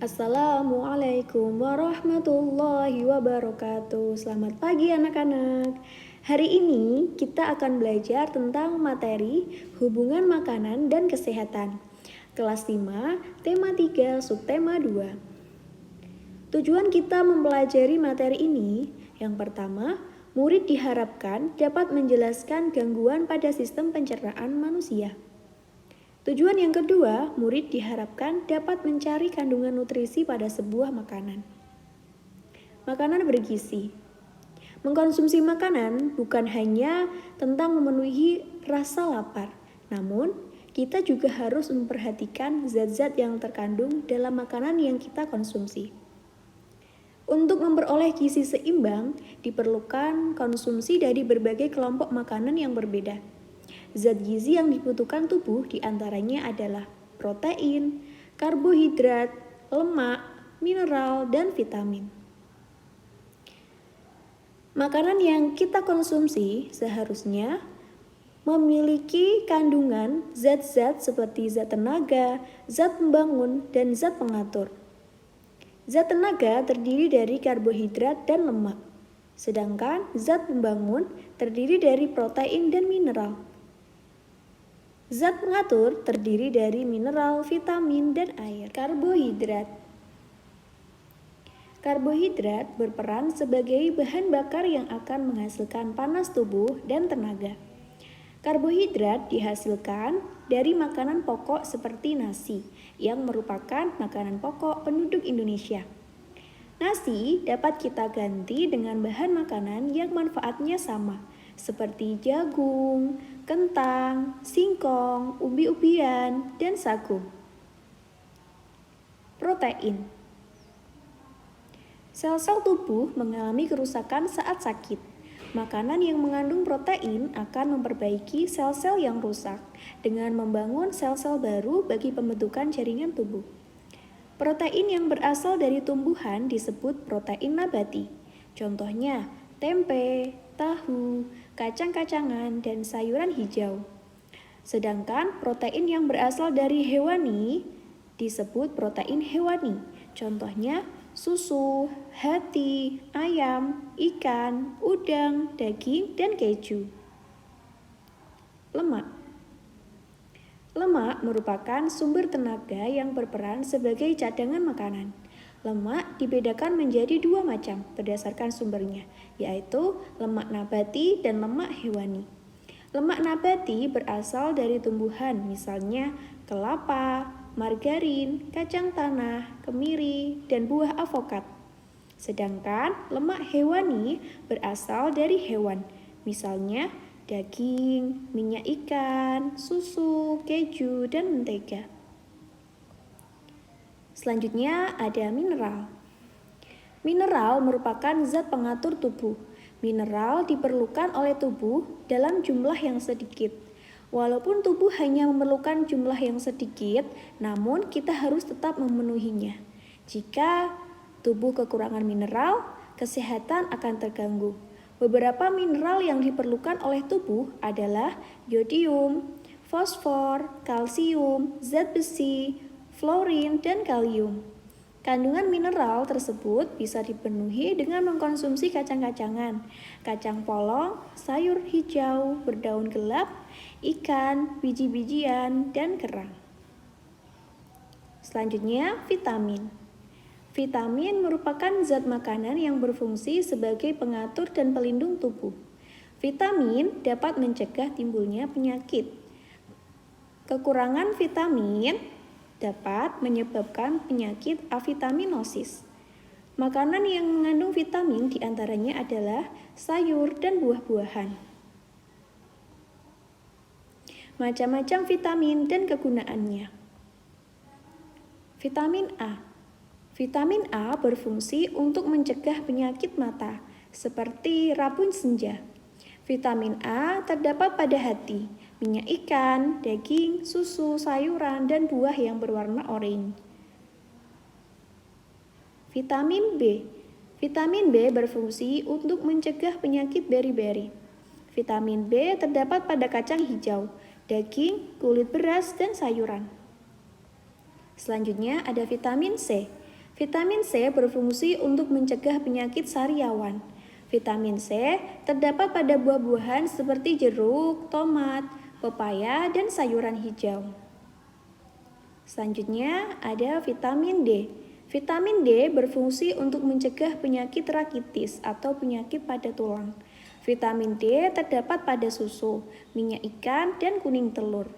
Assalamualaikum warahmatullahi wabarakatuh. Selamat pagi anak-anak. Hari ini kita akan belajar tentang materi hubungan makanan dan kesehatan. Kelas 5, tema 3, subtema 2. Tujuan kita mempelajari materi ini, yang pertama, murid diharapkan dapat menjelaskan gangguan pada sistem pencernaan manusia. Tujuan yang kedua, murid diharapkan dapat mencari kandungan nutrisi pada sebuah makanan. Makanan bergizi. Mengkonsumsi makanan bukan hanya tentang memenuhi rasa lapar, namun kita juga harus memperhatikan zat-zat yang terkandung dalam makanan yang kita konsumsi. Untuk memperoleh gizi seimbang, diperlukan konsumsi dari berbagai kelompok makanan yang berbeda. Zat gizi yang dibutuhkan tubuh diantaranya adalah protein, karbohidrat, lemak, mineral, dan vitamin. Makanan yang kita konsumsi seharusnya memiliki kandungan zat-zat seperti zat tenaga, zat pembangun, dan zat pengatur. Zat tenaga terdiri dari karbohidrat dan lemak, sedangkan zat pembangun terdiri dari protein dan mineral. Zat pengatur terdiri dari mineral, vitamin, dan air. Karbohidrat. Karbohidrat berperan sebagai bahan bakar yang akan menghasilkan panas tubuh dan tenaga. Karbohidrat dihasilkan dari makanan pokok seperti nasi, yang merupakan makanan pokok penduduk Indonesia. Nasi dapat kita ganti dengan bahan makanan yang manfaatnya sama, seperti jagung, kentang, singkong, ubi-ubian, dan sagu. Protein. Sel-sel tubuh mengalami kerusakan saat sakit. Makanan yang mengandung protein akan memperbaiki sel-sel yang rusak dengan membangun sel-sel baru bagi pembentukan jaringan tubuh. Protein yang berasal dari tumbuhan disebut protein nabati. Contohnya, tempe, tahu, kacang-kacangan, dan sayuran hijau. Sedangkan protein yang berasal dari hewani disebut protein hewani. Contohnya, susu, hati, ayam, ikan, udang, daging, dan keju. Lemak. Lemak merupakan sumber tenaga yang berperan sebagai cadangan makanan. Lemak dibedakan menjadi dua macam berdasarkan sumbernya, yaitu lemak nabati dan lemak hewani. Lemak nabati berasal dari tumbuhan, misalnya kelapa, margarin, kacang tanah, kemiri, dan buah avokat. Sedangkan lemak hewani berasal dari hewan, misalnya daging, minyak ikan, susu, keju, dan mentega. Selanjutnya ada mineral. Mineral merupakan zat pengatur tubuh. Mineral diperlukan oleh tubuh dalam jumlah yang sedikit. Walaupun tubuh hanya memerlukan jumlah yang sedikit, namun kita harus tetap memenuhinya. Jika tubuh kekurangan mineral, kesehatan akan terganggu. Beberapa mineral yang diperlukan oleh tubuh adalah yodium, fosfor, kalsium, zat besi, fluorin, dan kalium. Kandungan mineral tersebut bisa dipenuhi dengan mengkonsumsi kacang-kacangan, kacang polong, sayur hijau, berdaun gelap, ikan, biji-bijian, dan kerang. Selanjutnya, vitamin. Vitamin merupakan zat makanan yang berfungsi sebagai pengatur dan pelindung tubuh. Vitamin dapat mencegah timbulnya penyakit. Kekurangan vitamin dapat menyebabkan penyakit avitaminosis. Makanan yang mengandung vitamin diantaranya adalah sayur dan buah-buahan. Macam-macam vitamin dan kegunaannya. Vitamin A. Vitamin A berfungsi untuk mencegah penyakit mata, seperti rabun senja. Vitamin A terdapat pada hati, minyak ikan, daging, susu, sayuran, dan buah yang berwarna oranye. Vitamin B. Vitamin B berfungsi untuk mencegah penyakit beri-beri. Vitamin B terdapat pada kacang hijau, daging, kulit beras, dan sayuran. Selanjutnya ada vitamin C. Vitamin C berfungsi untuk mencegah penyakit sariawan. Vitamin C terdapat pada buah-buahan seperti jeruk, tomat, pepaya, dan sayuran hijau. Selanjutnya ada vitamin D. Vitamin D berfungsi untuk mencegah penyakit rakitis atau penyakit pada tulang. Vitamin D terdapat pada susu, minyak ikan, dan kuning telur.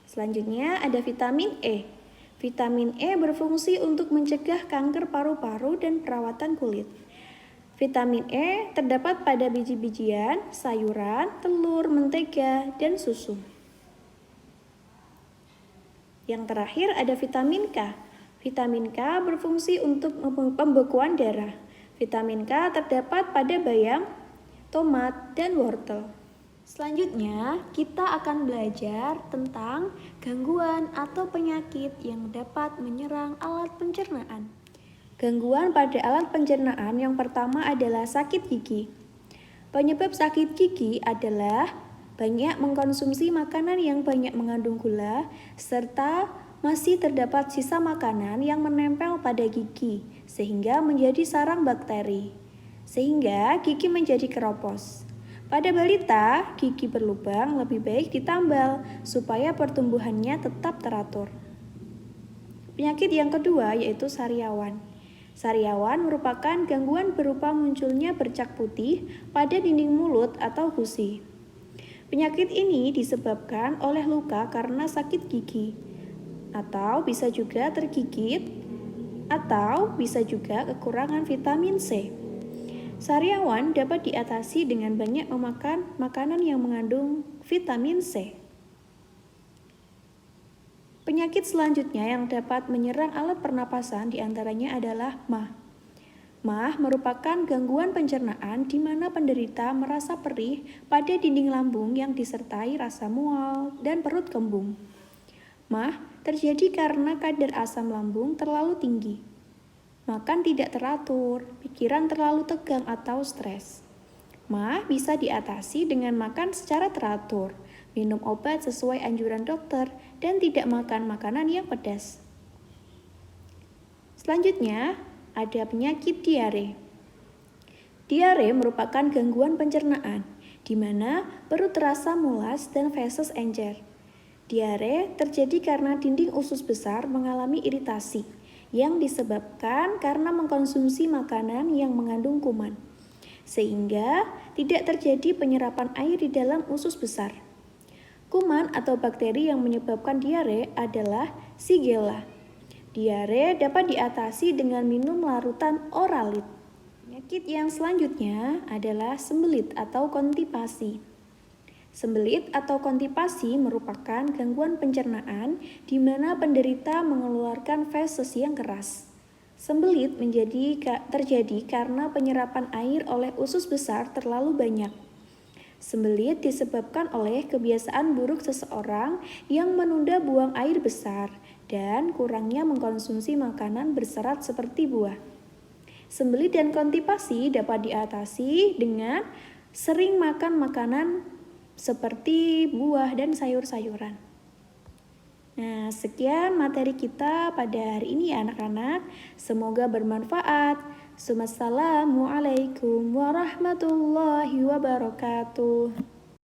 Selanjutnya ada vitamin E. Vitamin E berfungsi untuk mencegah kanker paru-paru dan perawatan kulit. Vitamin E terdapat pada biji-bijian, sayuran, telur, mentega, dan susu. Yang terakhir ada vitamin K. Vitamin K berfungsi untuk pembekuan darah. Vitamin K terdapat pada bayam, tomat, dan wortel. Selanjutnya, kita akan belajar tentang gangguan atau penyakit yang dapat menyerang alat pencernaan. Gangguan pada alat pencernaan yang pertama adalah sakit gigi. Penyebab sakit gigi adalah banyak mengkonsumsi makanan yang banyak mengandung gula, serta masih terdapat sisa makanan yang menempel pada gigi, sehingga menjadi sarang bakteri, sehingga gigi menjadi keropos. Pada balita, gigi berlubang lebih baik ditambal supaya pertumbuhannya tetap teratur. Penyakit yang kedua yaitu sariawan. Sariawan merupakan gangguan berupa munculnya bercak putih pada dinding mulut atau gusi. Penyakit ini disebabkan oleh luka karena sakit gigi, atau bisa juga tergigit, atau bisa juga kekurangan vitamin C. Sariawan dapat diatasi dengan banyak memakan makanan yang mengandung vitamin C. Penyakit selanjutnya yang dapat menyerang alat pernapasan diantaranya adalah MAH. MAH merupakan gangguan pencernaan di mana penderita merasa perih pada dinding lambung yang disertai rasa mual dan perut kembung. MAH terjadi karena kadar asam lambung terlalu tinggi. Makan tidak teratur, pikiran terlalu tegang atau stres. MAH bisa diatasi dengan makan secara teratur, minum obat sesuai anjuran dokter, dan tidak makan makanan yang pedas. Selanjutnya, ada penyakit diare. Diare merupakan gangguan pencernaan, di mana perut terasa mulas dan feses encer. Diare terjadi karena dinding usus besar mengalami iritasi, yang disebabkan karena mengkonsumsi makanan yang mengandung kuman, sehingga tidak terjadi penyerapan air di dalam usus besar. Kuman atau bakteri yang menyebabkan diare adalah Shigella. Diare dapat diatasi dengan minum larutan Oralit. Penyakit yang selanjutnya adalah sembelit atau konstipasi. Sembelit atau konstipasi merupakan gangguan pencernaan di mana penderita mengeluarkan feses yang keras. Sembelit terjadi karena penyerapan air oleh usus besar terlalu banyak. Sembelit disebabkan oleh kebiasaan buruk seseorang yang menunda buang air besar dan kurangnya mengkonsumsi makanan berserat seperti buah. Sembelit dan konstipasi dapat diatasi dengan sering makan makanan seperti buah dan sayur-sayuran. Nah, sekian materi kita pada hari ini ya anak-anak. Semoga bermanfaat. Wassalamualaikum warahmatullahi wabarakatuh.